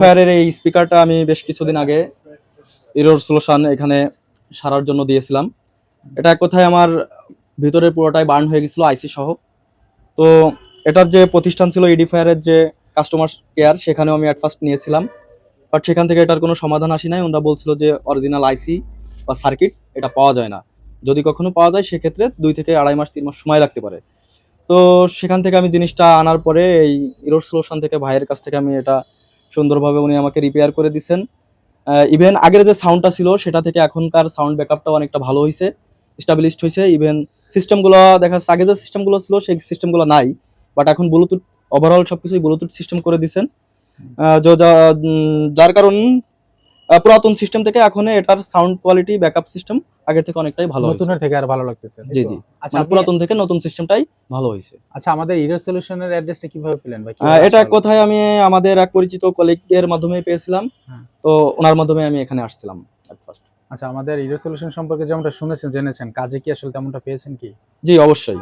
ফায়ারের এই স্পিকারটা আমি বেশ কিছুদিন আগে ইরোর সলিউশন এখানে সারার জন্য দিয়েছিলাম। এটা এক কথায় আমার ভিতরের পুরোটাই বার্ন হয়ে গেছিলো আইসি সহ। তো এটার যে প্রতিষ্ঠান ছিল এডিফায়ারের যে কাস্টমার কেয়ার, সেখানেও আমি অ্যাট ফার্স্ট নিয়েছিলাম, বাট সেখান থেকে এটার কোনো সমাধান আসি নাই। ওনারা বলছিল যে অরিজিনাল আইসি বা সার্কিট এটা পাওয়া যায় না, যদি কখনো পাওয়া যায় সেক্ষেত্রে 2 থেকে 2.5 মাস 3 মাস সময় লাগতে পারে। তো সেখান থেকে আমি জিনিসটা আনার পরে এই ইরোর সলিউশন থেকে ভাইয়ের কাছ থেকে আমি এটা সুন্দরভাবে উনি আমাকে রিপেয়ার করে দিচ্ছেন। ইভেন আগের যে সাউন্ডটা ছিল সেটা থেকে এখনকার সাউন্ড ব্যাকআপটাও অনেকটা ভালো হয়েছে, স্টাবলিশড হয়েছে। ইভেন সিস্টেমগুলো দেখা যাচ্ছে আগে যে সিস্টেমগুলো ছিল সেই সিস্টেমগুলো নাই, বাট এখন ব্লুটুথ ওভারঅল সবকিছুই ব্লুটুথ সিস্টেম করে দিচ্ছেন। যার কারণ পুরাতন সিস্টেম থেকে এখন এটার সাউন্ড কোয়ালিটি ব্যাকআপ সিস্টেম আগের থেকে অনেকটাই ভালো হয়েছে। নতুনের থেকে আর ভালো লাগতেছে। জি জি, আচ্ছা, মানে পুরাতন থেকে নতুন সিস্টেমটাই ভালো হয়েছে। আচ্ছা, আমাদের ইরোর সলিউশনের অ্যাড্রেসটা কিভাবে পেলেন ভাই? এটা এক কথায় আমি আমাদের এক পরিচিত কলিগের মাধ্যমে পেয়েছিলাম। তো ওনার মাধ্যমে আমি এখানে আসছিলাম এট ফার্স্ট। আচ্ছা, আমাদের ইরোর সলিউশন সম্পর্কে যেমনটা শুনেছেন জেনেছেন, কাজে কি আসলে তেমনটা পেয়েছেন কি? জি অবশ্যই।